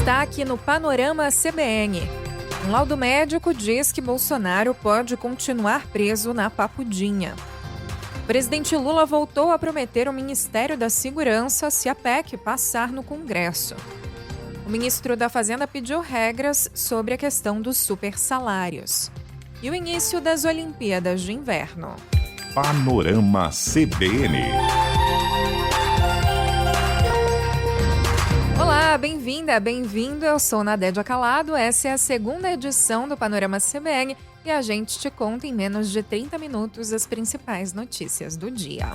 Destaque no Panorama CBN. Um laudo médico diz que Bolsonaro pode continuar preso na Papudinha. O presidente Lula voltou a prometer o Ministério da Segurança se a PEC passar no Congresso. O ministro da Fazenda pediu regras sobre a questão dos supersalários. E o início das Olimpíadas de Inverno. Panorama CBN. Olá, bem-vinda, bem-vindo. Eu sou Nadédia Calado. Essa é a segunda edição do Panorama CBN e a gente te conta em menos de 30 minutos as principais notícias do dia.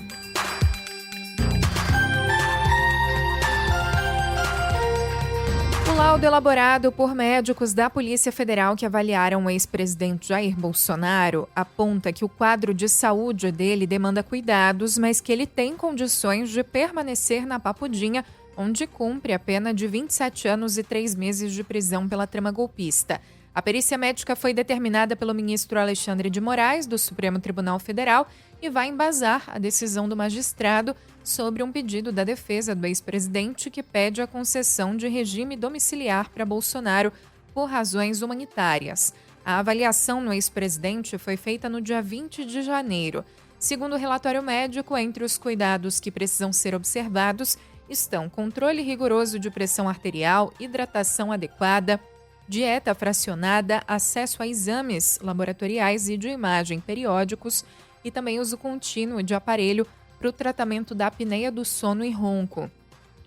O laudo elaborado por médicos da Polícia Federal que avaliaram o ex-presidente Jair Bolsonaro aponta que o quadro de saúde dele demanda cuidados, mas que ele tem condições de permanecer na Papudinha, onde cumpre a pena de 27 anos e 3 meses de prisão pela trama golpista. A perícia médica foi determinada pelo ministro Alexandre de Moraes, do Supremo Tribunal Federal, e vai embasar a decisão do magistrado sobre um pedido da defesa do ex-presidente que pede a concessão de regime domiciliar para Bolsonaro por razões humanitárias. A avaliação no ex-presidente foi feita no dia 20 de janeiro. Segundo o relatório médico, entre os cuidados que precisam ser observados estão controle rigoroso de pressão arterial, hidratação adequada, dieta fracionada, acesso a exames laboratoriais e de imagem periódicos e também uso contínuo de aparelho para o tratamento da apneia do sono e ronco.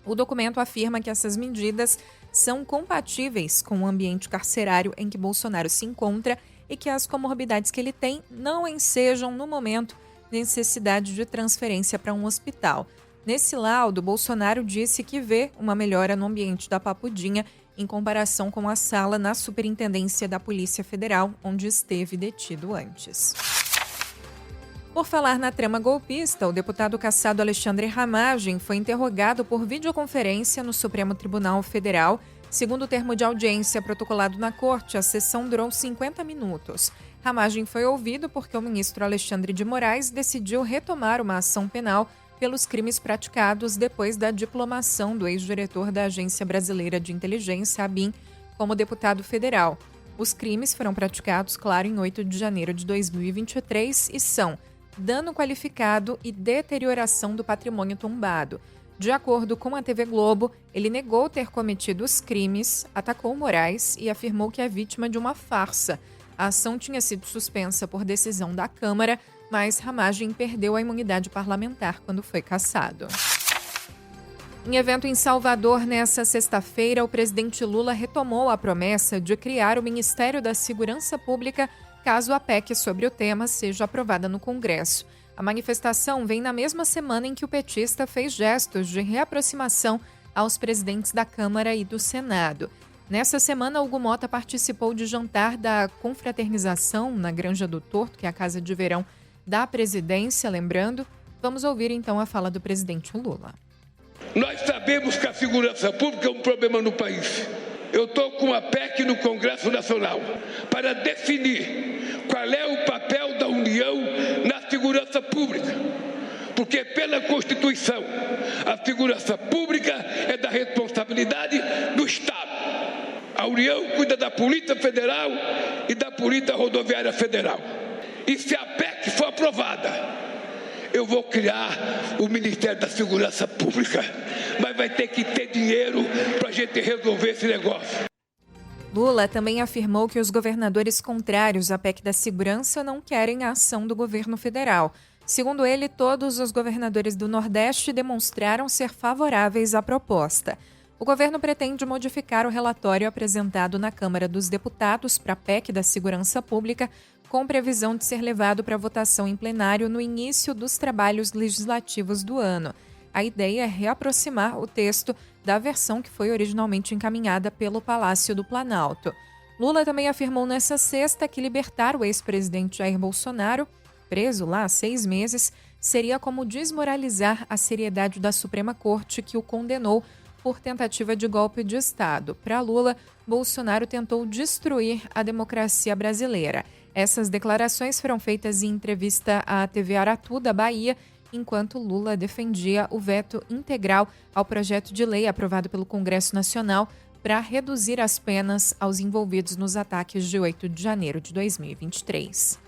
O documento afirma que essas medidas são compatíveis com o ambiente carcerário em que Bolsonaro se encontra e que as comorbidades que ele tem não ensejam, no momento, necessidade de transferência para um hospital. Nesse laudo, Bolsonaro disse que vê uma melhora no ambiente da Papudinha em comparação com a sala na Superintendência da Polícia Federal, onde esteve detido antes. Por falar na trama golpista, o deputado cassado Alexandre Ramagem foi interrogado por videoconferência no Supremo Tribunal Federal. Segundo o termo de audiência protocolado na corte, a sessão durou 50 minutos. Ramagem foi ouvido porque o ministro Alexandre de Moraes decidiu retomar uma ação penal pelos crimes praticados depois da diplomação do ex-diretor da Agência Brasileira de Inteligência, ABIN, como deputado federal. Os crimes foram praticados, claro, em 8 de janeiro de 2023 e são dano qualificado e deterioração do patrimônio tombado. De acordo com a TV Globo, ele negou ter cometido os crimes, atacou Moraes e afirmou que é vítima de uma farsa. A ação tinha sido suspensa por decisão da Câmara, mas Ramagem perdeu a imunidade parlamentar quando foi cassado. Em evento em Salvador, nesta sexta-feira, o presidente Lula retomou a promessa de criar o Ministério da Segurança Pública caso a PEC sobre o tema seja aprovada no Congresso. A manifestação vem na mesma semana em que o petista fez gestos de reaproximação aos presidentes da Câmara e do Senado. Nessa semana, Hugo Mota participou de jantar da confraternização na Granja do Torto, que é a casa de verão da presidência, lembrando. Vamos ouvir então a fala do presidente Lula. Nós sabemos que a segurança pública é um problema no país. Eu estou com a PEC no Congresso Nacional para definir qual é o papel da União na segurança pública. Porque pela Constituição, a segurança pública é da responsabilidade do Estado. A União cuida da Polícia Federal e da Polícia Rodoviária Federal. E se a PEC for aprovada, eu vou criar o Ministério da Segurança Pública. Mas vai ter que ter dinheiro para a gente resolver esse negócio. Lula também afirmou que os governadores contrários à PEC da Segurança não querem a ação do governo federal. Segundo ele, todos os governadores do Nordeste demonstraram ser favoráveis à proposta. O governo pretende modificar o relatório apresentado na Câmara dos Deputados para a PEC da Segurança Pública, com previsão de ser levado para votação em plenário no início dos trabalhos legislativos do ano. A ideia é reaproximar o texto da versão que foi originalmente encaminhada pelo Palácio do Planalto. Lula também afirmou nesta sexta que libertar o ex-presidente Jair Bolsonaro, preso lá há 6 meses, seria como desmoralizar a seriedade da Suprema Corte, que o condenou por tentativa de golpe de Estado. Para Lula, Bolsonaro tentou destruir a democracia brasileira. Essas declarações foram feitas em entrevista à TV Aratu, da Bahia, enquanto Lula defendia o veto integral ao projeto de lei aprovado pelo Congresso Nacional para reduzir as penas aos envolvidos nos ataques de 8 de janeiro de 2023.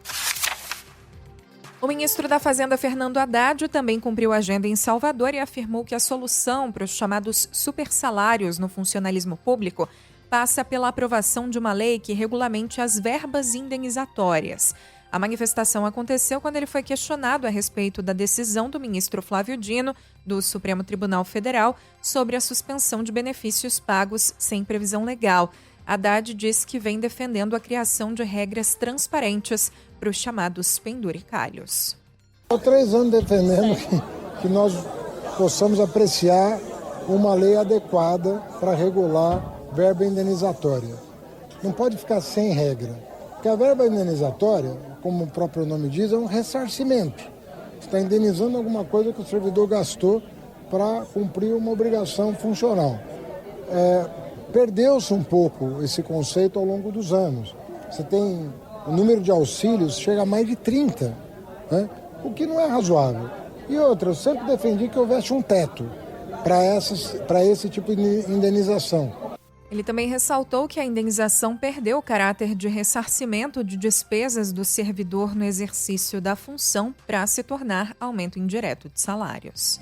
O ministro da Fazenda, Fernando Haddad, também cumpriu a agenda em Salvador e afirmou que a solução para os chamados supersalários no funcionalismo público passa pela aprovação de uma lei que regulamente as verbas indenizatórias. A manifestação aconteceu quando ele foi questionado a respeito da decisão do ministro Flávio Dino, do Supremo Tribunal Federal, sobre a suspensão de benefícios pagos sem previsão legal. Haddad disse que vem defendendo a criação de regras transparentes para os chamados penduricalhos. Há 3 anos defendendo que nós possamos apreciar uma lei adequada para regular verba indenizatória. Não pode ficar sem regra, porque a verba indenizatória, como o próprio nome diz, é um ressarcimento. Você está indenizando alguma coisa que o servidor gastou para cumprir uma obrigação funcional. Perdeu-se um pouco esse conceito ao longo dos anos. Você tem o número de auxílios chega a mais de 30, né? O que não é razoável. E outra, eu sempre defendi que houvesse um teto para esse tipo de indenização. Ele também ressaltou que a indenização perdeu o caráter de ressarcimento de despesas do servidor no exercício da função para se tornar aumento indireto de salários.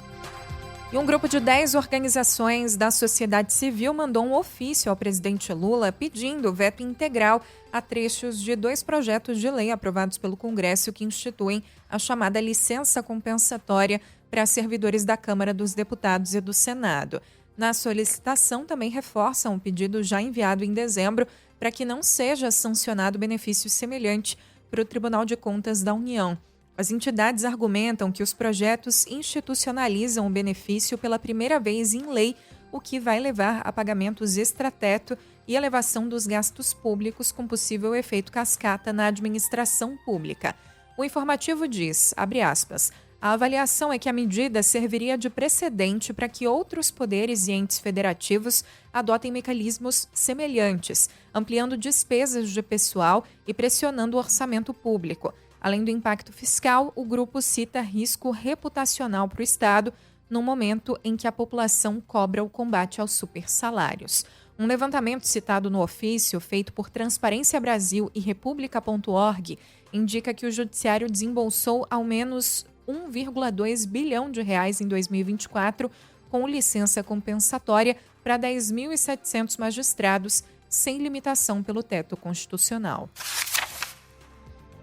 E um grupo de 10 organizações da sociedade civil mandou um ofício ao presidente Lula pedindo veto integral a trechos de 2 projetos de lei aprovados pelo Congresso que instituem a chamada licença compensatória para servidores da Câmara dos Deputados e do Senado. Na solicitação, também reforçam o pedido já enviado em dezembro para que não seja sancionado benefício semelhante para o Tribunal de Contas da União. As entidades argumentam que os projetos institucionalizam o benefício pela primeira vez em lei, o que vai levar a pagamentos extrateto e elevação dos gastos públicos com possível efeito cascata na administração pública. O informativo diz, abre aspas, a avaliação é que a medida serviria de precedente para que outros poderes e entes federativos adotem mecanismos semelhantes, ampliando despesas de pessoal e pressionando o orçamento público. Além do impacto fiscal, o grupo cita risco reputacional para o Estado no momento em que a população cobra o combate aos supersalários. Um levantamento citado no ofício, feito por Transparência Brasil e República.org, indica que o Judiciário desembolsou ao menos 1,2 bilhão de reais em 2024 com licença compensatória para 10.700 magistrados, sem limitação pelo teto constitucional.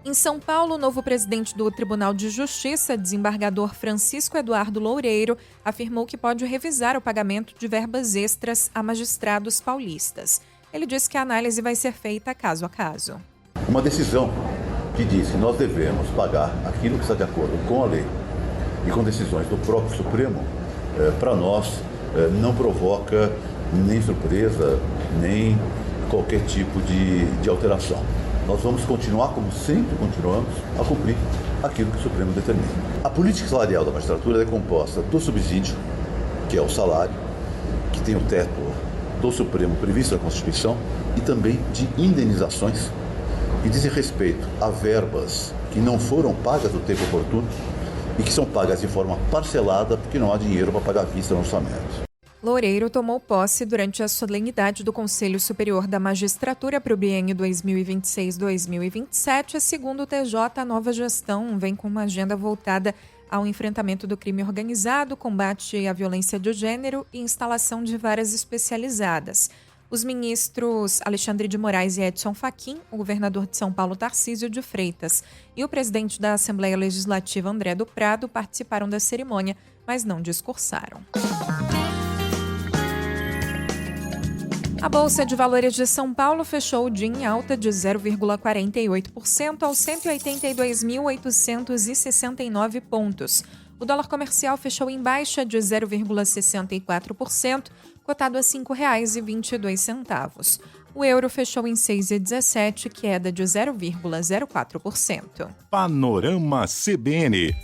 Em São Paulo, o novo presidente do Tribunal de Justiça, desembargador Francisco Eduardo Loureiro, afirmou que pode revisar o pagamento de verbas extras a magistrados paulistas. Ele disse que a análise vai ser feita caso a caso. Uma decisão que diz que nós devemos pagar aquilo que está de acordo com a lei e com decisões do próprio Supremo, para nós não provoca nem surpresa, nem qualquer tipo de alteração. Nós vamos continuar, como sempre continuamos, a cumprir aquilo que o Supremo determina. A política salarial da magistratura é composta do subsídio, que é o salário, que tem o teto do Supremo previsto na Constituição, e também de indenizações que dizem respeito a verbas que não foram pagas no tempo oportuno e que são pagas de forma parcelada porque não há dinheiro para pagar à vista no orçamento. Loureiro tomou posse durante a solenidade do Conselho Superior da Magistratura para o biênio 2026-2027. Segundo o TJ, a nova gestão vem com uma agenda voltada ao enfrentamento do crime organizado, combate à violência de gênero e instalação de varas especializadas. Os ministros Alexandre de Moraes e Edson Fachin, o governador de São Paulo Tarcísio de Freitas e o presidente da Assembleia Legislativa André do Prado participaram da cerimônia, mas não discursaram. A Bolsa de Valores de São Paulo fechou o dia em alta de 0,48% aos 182.869 pontos. O dólar comercial fechou em baixa de 0,64%, cotado a R$ 5,22. O euro fechou em 6,17, queda de 0,04%. Panorama CBN.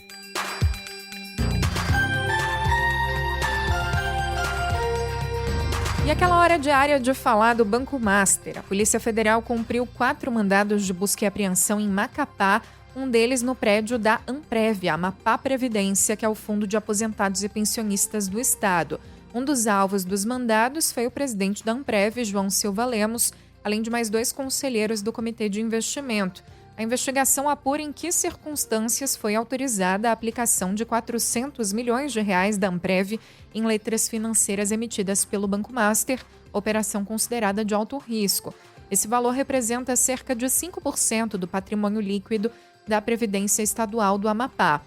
E aquela hora diária de falar do Banco Master. A Polícia Federal cumpriu 4 mandados de busca e apreensão em Macapá, um deles no prédio da Amprev, a Amapá Previdência, que é o Fundo de Aposentados e Pensionistas do Estado. Um dos alvos dos mandados foi o presidente da Amprev, João Silva Lemos, além de mais 2 conselheiros do Comitê de Investimento. A investigação apura em que circunstâncias foi autorizada a aplicação de R$400 milhões da Amprev em letras financeiras emitidas pelo Banco Master, operação considerada de alto risco. Esse valor representa cerca de 5% do patrimônio líquido da Previdência Estadual do Amapá.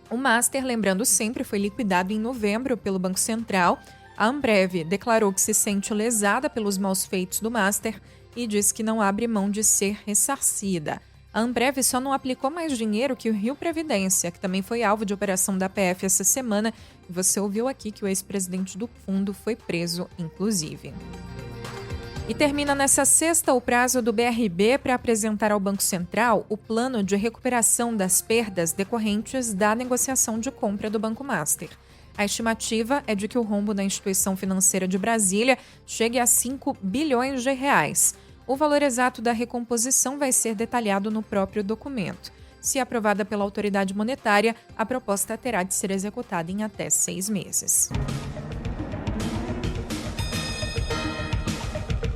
O Master, lembrando sempre, foi liquidado em novembro pelo Banco Central. A Amprev declarou que se sente lesada pelos maus feitos do Master e diz que não abre mão de ser ressarcida. A Amprev só não aplicou mais dinheiro que o Rio Previdência, que também foi alvo de operação da PF essa semana. E você ouviu aqui que o ex-presidente do fundo foi preso, inclusive. E termina nessa sexta o prazo do BRB para apresentar ao Banco Central o plano de recuperação das perdas decorrentes da negociação de compra do Banco Master. A estimativa é de que o rombo da instituição financeira de Brasília chegue a 5 bilhões de reais. O valor exato da recomposição vai ser detalhado no próprio documento. Se aprovada pela autoridade monetária, a proposta terá de ser executada em até 6 meses.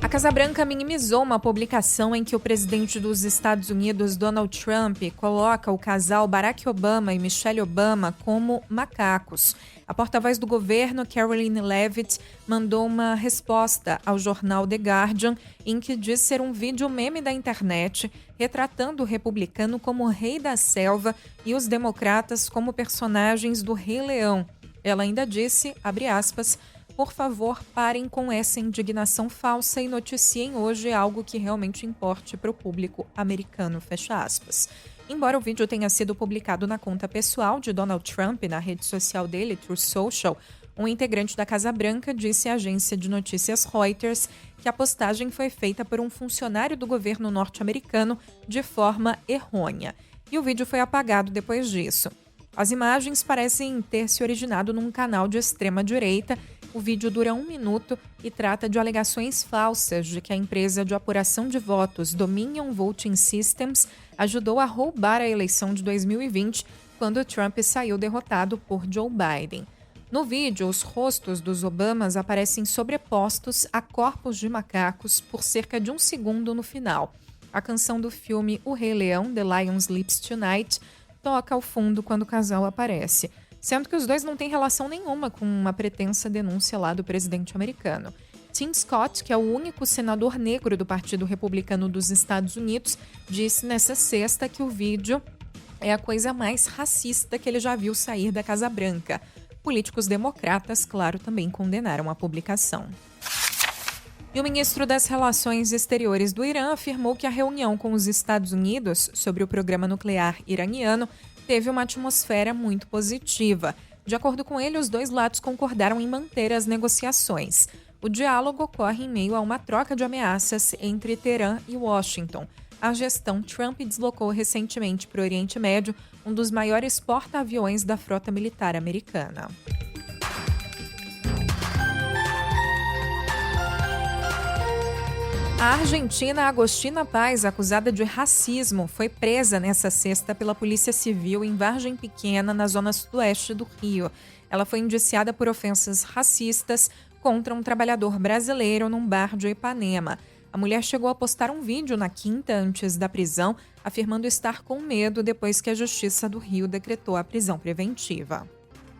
A Casa Branca minimizou uma publicação em que o presidente dos Estados Unidos, Donald Trump, coloca o casal Barack Obama e Michelle Obama como macacos. A porta-voz do governo, Karoline Leavitt, mandou uma resposta ao jornal The Guardian, em que diz ser um vídeo meme da internet, retratando o republicano como o rei da selva e os democratas como personagens do Rei Leão. Ela ainda disse, abre aspas, por favor, parem com essa indignação falsa e noticiem hoje algo que realmente importe para o público americano, fecha aspas. Embora o vídeo tenha sido publicado na conta pessoal de Donald Trump na rede social dele, Truth Social, um integrante da Casa Branca disse à agência de notícias Reuters que a postagem foi feita por um funcionário do governo norte-americano de forma errônea. E o vídeo foi apagado depois disso. As imagens parecem ter se originado num canal de extrema-direita. O vídeo dura 1 minuto e trata de alegações falsas de que a empresa de apuração de votos Dominion Voting Systems ajudou a roubar a eleição de 2020, quando Trump saiu derrotado por Joe Biden. No vídeo, os rostos dos Obamas aparecem sobrepostos a corpos de macacos por cerca de 1 segundo no final. A canção do filme O Rei Leão, The Lion Sleeps Tonight, toca ao fundo quando o casal aparece, sendo que os dois não têm relação nenhuma com uma pretensa denúncia lá do presidente americano. Tim Scott, que é o único senador negro do Partido Republicano dos Estados Unidos, disse nessa sexta que o vídeo é a coisa mais racista que ele já viu sair da Casa Branca. Políticos democratas, claro, também condenaram a publicação. E o ministro das Relações Exteriores do Irã afirmou que a reunião com os Estados Unidos sobre o programa nuclear iraniano teve uma atmosfera muito positiva. De acordo com ele, os dois lados concordaram em manter as negociações. O diálogo ocorre em meio a uma troca de ameaças entre Teherã e Washington. A gestão Trump deslocou recentemente para o Oriente Médio um dos maiores porta-aviões da frota militar americana. A argentina Agostina Paz, acusada de racismo, foi presa nesta sexta pela Polícia Civil em Vargem Pequena, na zona sudoeste do Rio. Ela foi indiciada por ofensas racistas contra um trabalhador brasileiro num bar de Ipanema. A mulher chegou a postar um vídeo na quinta antes da prisão, afirmando estar com medo depois que a Justiça do Rio decretou a prisão preventiva.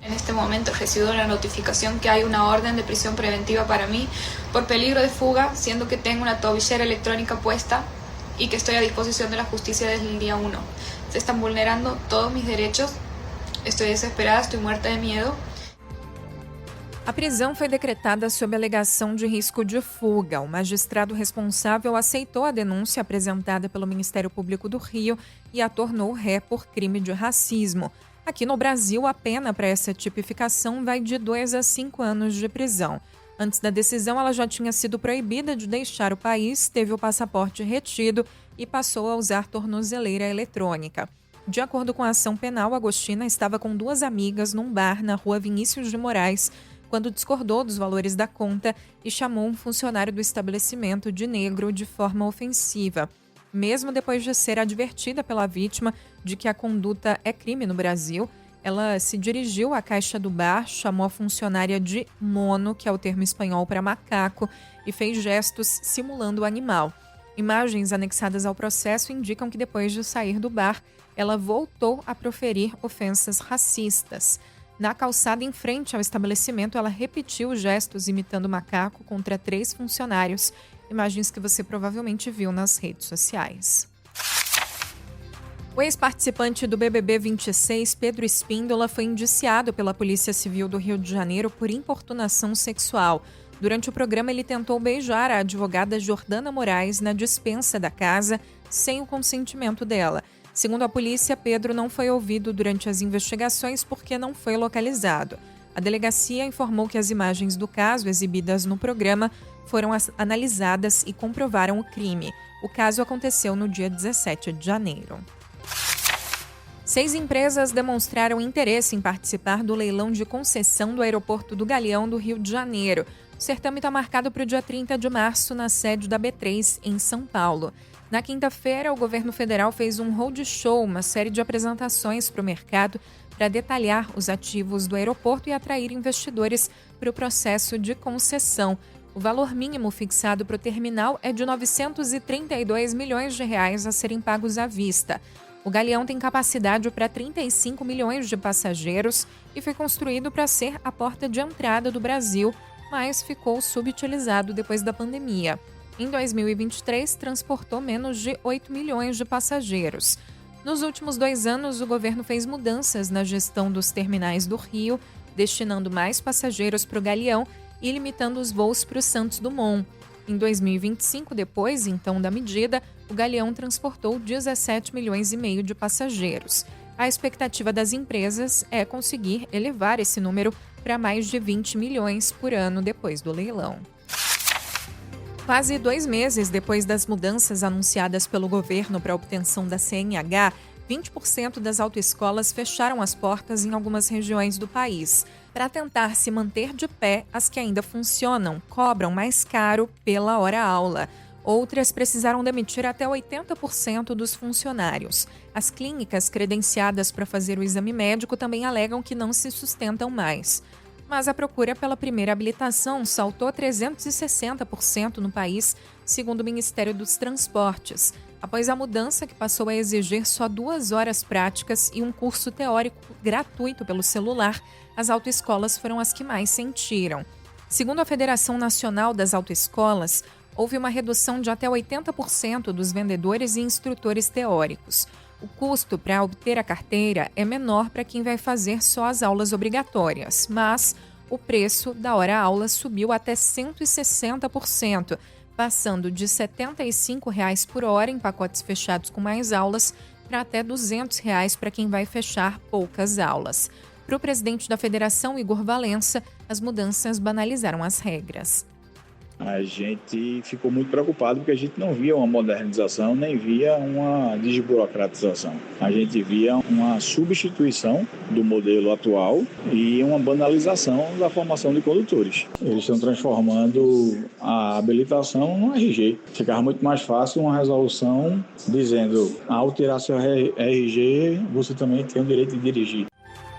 En este momento recibo la notificación que hay una orden de prisión preventiva para mí por peligro de fuga, siendo que tengo una tobillera electrónica puesta y que estoy a disposición de la justicia desde el día 1. Se están vulnerando todos mis derechos, estoy desesperada, estoy muerta de miedo. A prisão foi decretada sob alegação de risco de fuga. O magistrado responsável aceitou a denúncia apresentada pelo Ministério Público do Rio e a tornou ré por crime de racismo. Aqui no Brasil, a pena para essa tipificação vai de 2 a 5 anos de prisão. Antes da decisão, ela já tinha sido proibida de deixar o país, teve o passaporte retido e passou a usar tornozeleira eletrônica. De acordo com a ação penal, Agostina estava com 2 amigas num bar na rua Vinícius de Moraes, quando discordou dos valores da conta e chamou um funcionário do estabelecimento de negro de forma ofensiva. Mesmo depois de ser advertida pela vítima de que a conduta é crime no Brasil, Ela se dirigiu à caixa do bar, chamou a funcionária de mono, que é o termo espanhol para macaco, e fez gestos simulando o animal. Imagens anexadas ao processo indicam que depois de sair do bar, ela voltou a proferir ofensas racistas. Na calçada em frente ao estabelecimento, ela repetiu os gestos imitando macaco contra 3 funcionários. Imagens que você provavelmente viu nas redes sociais. O ex-participante do BBB 26, Pedro Espíndola, foi indiciado pela Polícia Civil do Rio de Janeiro por importunação sexual. Durante o programa, ele tentou beijar a advogada Jordana Moraes na despensa da casa, sem o consentimento dela. Segundo a polícia, Pedro não foi ouvido durante as investigações porque não foi localizado. A delegacia informou que as imagens do caso exibidas no programa foram analisadas e comprovaram o crime. O caso aconteceu no dia 17 de janeiro. 6 empresas demonstraram interesse em participar do leilão de concessão do Aeroporto do Galeão do Rio de Janeiro. O certame está marcado para o dia 30 de março na sede da B3, em São Paulo. Na quinta-feira, o governo federal fez um roadshow, uma série de apresentações para o mercado para detalhar os ativos do aeroporto e atrair investidores para o processo de concessão. O valor mínimo fixado para o terminal é de R$ 932 milhões a serem pagos à vista. O Galeão tem capacidade para 35 milhões de passageiros e foi construído para ser a porta de entrada do Brasil, mas ficou subutilizado depois da pandemia. Em 2023, transportou menos de 8 milhões de passageiros. Nos últimos 2 anos, o governo fez mudanças na gestão dos terminais do Rio, destinando mais passageiros para o Galeão e limitando os voos para o Santos Dumont. Em 2025, depois, então, da medida, o Galeão transportou 17 milhões e meio de passageiros. A expectativa das empresas é conseguir elevar esse número para mais de 20 milhões por ano depois do leilão. Quase 2 meses depois das mudanças anunciadas pelo governo para a obtenção da CNH, 20% das autoescolas fecharam as portas em algumas regiões do país. Para tentar se manter de pé, as que ainda funcionam cobram mais caro pela hora-aula. Outras precisaram demitir até 80% dos funcionários. As clínicas credenciadas para fazer o exame médico também alegam que não se sustentam mais. Mas a procura pela primeira habilitação saltou 360% no país, segundo o Ministério dos Transportes. Após a mudança que passou a exigir só 2 horas práticas e um curso teórico gratuito pelo celular, as autoescolas foram as que mais sentiram. Segundo a Federação Nacional das Autoescolas, houve uma redução de até 80% dos vendedores e instrutores teóricos. O custo para obter a carteira é menor para quem vai fazer só as aulas obrigatórias, mas o preço da hora-aula subiu até 160%, passando de R$ 75,00 por hora em pacotes fechados com mais aulas para até R$ 200,00 para quem vai fechar poucas aulas. Para o presidente da federação, Igor Valença, as mudanças banalizaram as regras. A gente ficou muito preocupado porque a gente não via uma modernização, nem via uma desburocratização. A gente via uma substituição do modelo atual e uma banalização da formação de condutores. Eles estão transformando a habilitação no RG. Ficava muito mais fácil uma resolução dizendo, ao tirar seu RG, você também tem o direito de dirigir.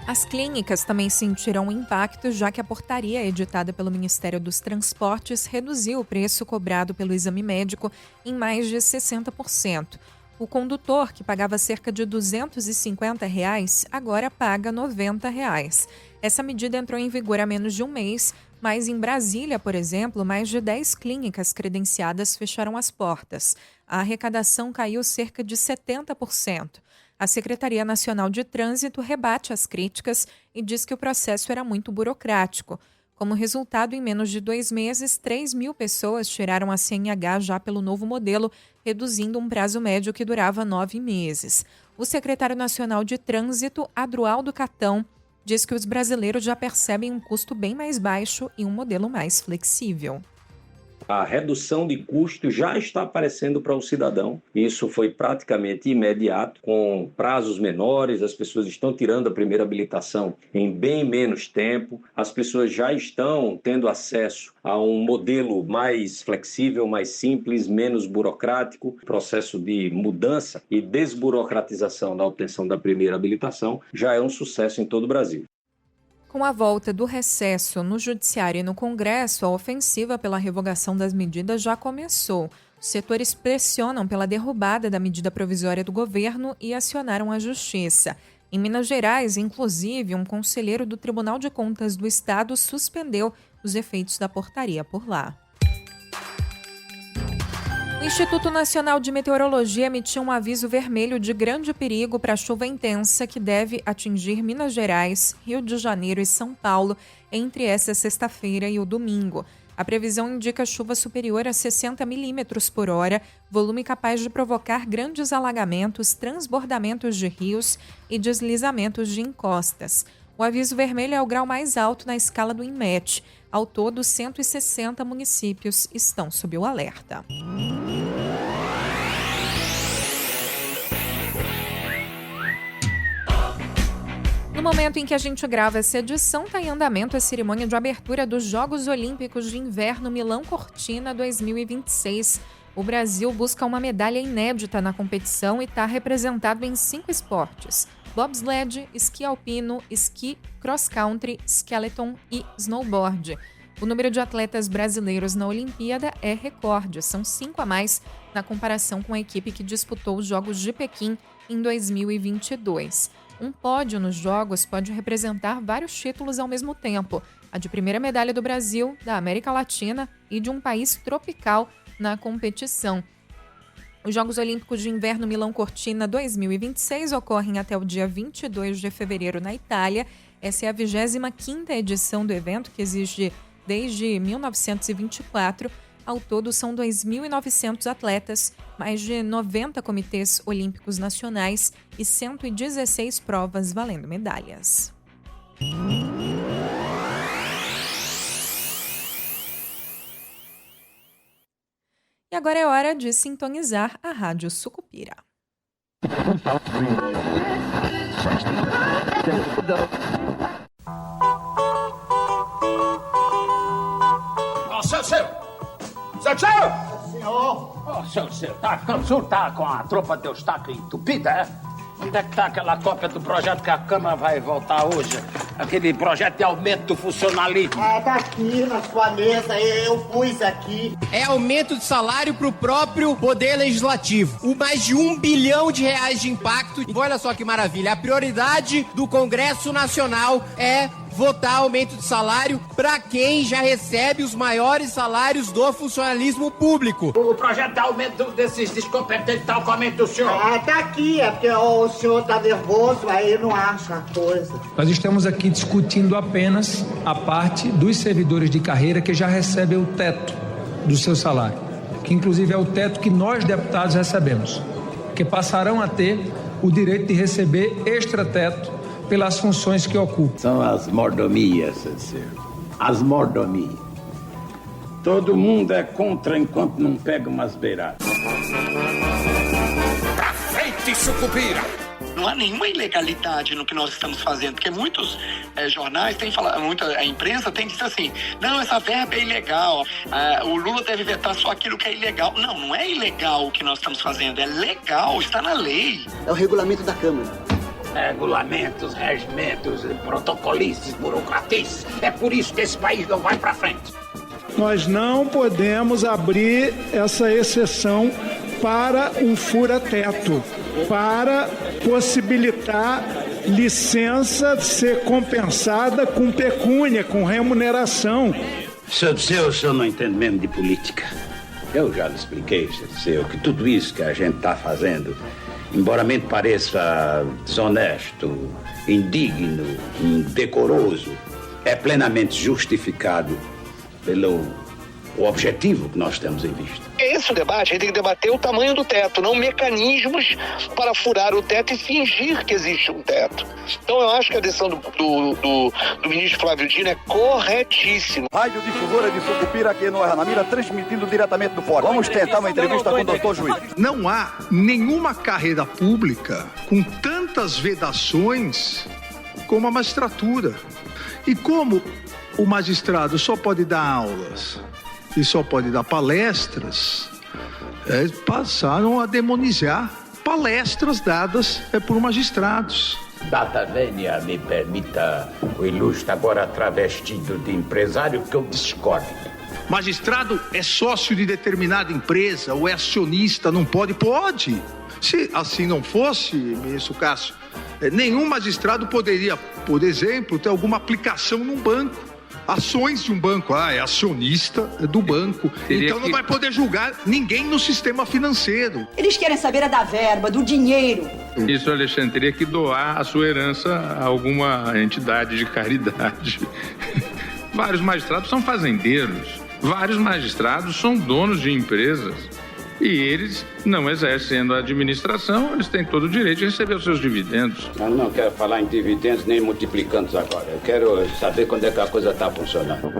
As clínicas também sentiram o impacto, já que a portaria editada pelo Ministério dos Transportes reduziu o preço cobrado pelo exame médico em mais de 60%. O condutor, que pagava cerca de R$ 250,00, agora paga R$ 90,00. Essa medida entrou em vigor há menos de um mês, mas em Brasília, por exemplo, mais de 10 clínicas credenciadas fecharam as portas. A arrecadação caiu cerca de 70%. A Secretaria Nacional de Trânsito rebate as críticas e diz que o processo era muito burocrático. Como resultado, em menos de 2 meses, 3 mil pessoas tiraram a CNH já pelo novo modelo, reduzindo um prazo médio que durava 9 meses. O secretário nacional de Trânsito, Adroaldo Catão, diz que os brasileiros já percebem um custo bem mais baixo e um modelo mais flexível. A redução de custo já está aparecendo para o cidadão. Isso foi praticamente imediato, com prazos menores, as pessoas estão tirando a primeira habilitação em bem menos tempo, as pessoas já estão tendo acesso a um modelo mais flexível, mais simples, menos burocrático. O processo de mudança e desburocratização da obtenção da primeira habilitação já é um sucesso em todo o Brasil. Com a volta do recesso no Judiciário e no Congresso, a ofensiva pela revogação das medidas já começou. Os setores pressionam pela derrubada da medida provisória do governo e acionaram a Justiça. Em Minas Gerais, inclusive, um conselheiro do Tribunal de Contas do Estado suspendeu os efeitos da portaria por lá. O Instituto Nacional de Meteorologia emitiu um aviso vermelho de grande perigo para chuva intensa que deve atingir Minas Gerais, Rio de Janeiro e São Paulo entre esta sexta-feira e o domingo. A previsão indica chuva superior a 60 milímetros por hora, volume capaz de provocar grandes alagamentos, transbordamentos de rios e deslizamentos de encostas. O aviso vermelho é o grau mais alto na escala do INMET. Ao todo, 160 municípios estão sob o alerta. No momento em que a gente grava essa edição, está em andamento a cerimônia de abertura dos Jogos Olímpicos de Inverno Milão-Cortina 2026. O Brasil busca uma medalha inédita na competição e está representado em 5 esportes: bobsled, esqui alpino, esqui cross-country, skeleton e snowboard. O número de atletas brasileiros na Olimpíada é recorde, são 5 a mais na comparação com a equipe que disputou os Jogos de Pequim em 2022. Um pódio nos Jogos pode representar vários títulos ao mesmo tempo: a de primeira medalha do Brasil, da América Latina e de um país tropical na competição. Os Jogos Olímpicos de Inverno Milão-Cortina 2026 ocorrem até o dia 22 de fevereiro na Itália. Essa é a 25ª edição do evento, que existe desde 1924. Ao todo, são 2.900 atletas, mais de 90 comitês olímpicos nacionais e 116 provas valendo medalhas. E agora é hora de sintonizar a Rádio Sucupira. Seu, o senhor tá com a tropa de Eustáquio entupida, é? Onde é que tá aquela cópia do projeto que a Câmara vai votar hoje? Aquele projeto de aumento do funcionalismo. Tá aqui na sua mesa, eu pus aqui. É aumento de salário pro próprio Poder Legislativo. O mais de R$1 bilhão de impacto. E olha só que maravilha, a prioridade do Congresso Nacional é votar aumento de salário para quem já recebe os maiores salários do funcionalismo público. O projeto de aumento desses descompetentes tal como aumento do senhor. Tá aqui, é porque o senhor tá nervoso, aí não acha a coisa. Nós estamos aqui discutindo apenas a parte dos servidores de carreira que já recebem o teto do seu salário, que inclusive é o teto que nós deputados recebemos, que passarão a ter o direito de receber extrateto pelas funções que ocupam. São as mordomias, senhor. As mordomias. Todo mundo é contra enquanto não pega umas beiradas. Pra frente, Sucupira! Não há nenhuma ilegalidade no que nós estamos fazendo, porque muitos jornais têm falado, a imprensa tem dito assim: não, essa verba é ilegal, o Lula deve vetar só aquilo que é ilegal. Não, não é ilegal o que nós estamos fazendo, é legal, está na lei. É o regulamento da Câmara. Regulamentos, regimentos, protocolices, burocratices. É por isso que esse país não vai para frente. Nós não podemos abrir essa exceção para um fura-teto, para possibilitar licença ser compensada com pecúnia, com remuneração. O senhor não entende mesmo de política. Eu já lhe expliquei, seu, que tudo isso que a gente está fazendo, embora me pareça desonesto, indigno, indecoroso, é plenamente justificado pelo o objetivo que nós temos em vista. É esse o debate, a gente tem que debater o tamanho do teto, não mecanismos para furar o teto e fingir que existe um teto. Então eu acho que a decisão do ministro Flávio Dino é corretíssima. Rádio Difusora de Sucupira, aqui no Arranamira, transmitindo diretamente do fórum. Vamos tentar uma entrevista com o doutor Juiz. Não há nenhuma carreira pública com tantas vedações como a magistratura. E como o magistrado só pode dar aulas e só pode dar palestras, passaram a demonizar palestras dadas por magistrados. Data vênia, me permita o ilustre agora travestido de empresário, que eu discordo. Magistrado é sócio de determinada empresa ou é acionista, não pode? Pode. Se assim não fosse, ministro Cássio, nenhum magistrado poderia, por exemplo, ter alguma aplicação num banco. Ações de um banco, é acionista do banco. Então não vai poder julgar ninguém no sistema financeiro. Eles querem saber da verba, do dinheiro. Isso, Alexandre, teria que doar a sua herança a alguma entidade de caridade. Vários magistrados são fazendeiros. Vários magistrados são donos de empresas. E eles, não exercendo a administração, eles têm todo o direito de receber os seus dividendos. Eu não quero falar em dividendos nem multiplicantes agora. Eu quero saber quando é que a coisa está funcionando.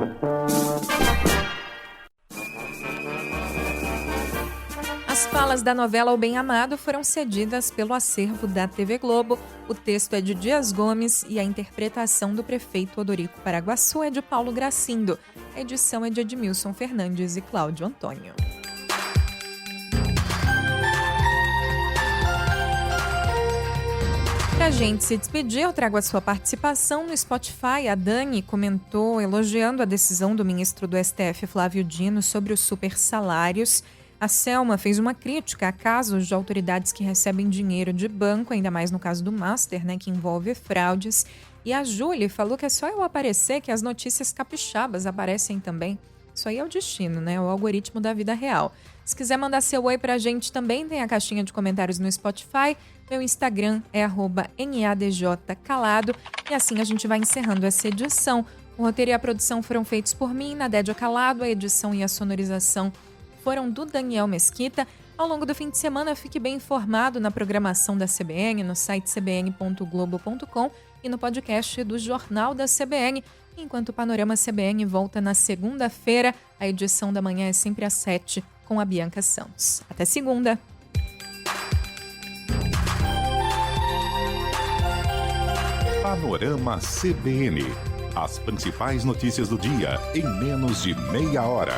As falas da novela O Bem Amado foram cedidas pelo acervo da TV Globo. O texto é de Dias Gomes e a interpretação do prefeito Odorico Paraguaçu é de Paulo Gracindo. A edição é de Edmilson Fernandes e Cláudio Antônio. Pra gente se despedir, eu trago a sua participação no Spotify. A Dani comentou elogiando a decisão do ministro do STF, Flávio Dino, sobre os supersalários. A Selma fez uma crítica a casos de autoridades que recebem dinheiro de banco, ainda mais no caso do Master, que envolve fraudes. E a Júlia falou que é só eu aparecer que as notícias capixabas aparecem também. Isso aí é o destino, o algoritmo da vida real. Se quiser mandar seu oi pra gente, também tem a caixinha de comentários no Spotify. Meu Instagram é @NADJCalado. E assim a gente vai encerrando essa edição. O roteiro e a produção foram feitos por mim, Nadédia Calado. A edição e a sonorização foram do Daniel Mesquita. Ao longo do fim de semana, fique bem informado na programação da CBN, no site cbn.globo.com e no podcast do Jornal da CBN. Enquanto o Panorama CBN volta na segunda-feira, a edição da manhã é sempre às 7, com a Bianca Santos. Até segunda! Panorama CBN. As principais notícias do dia em menos de meia hora.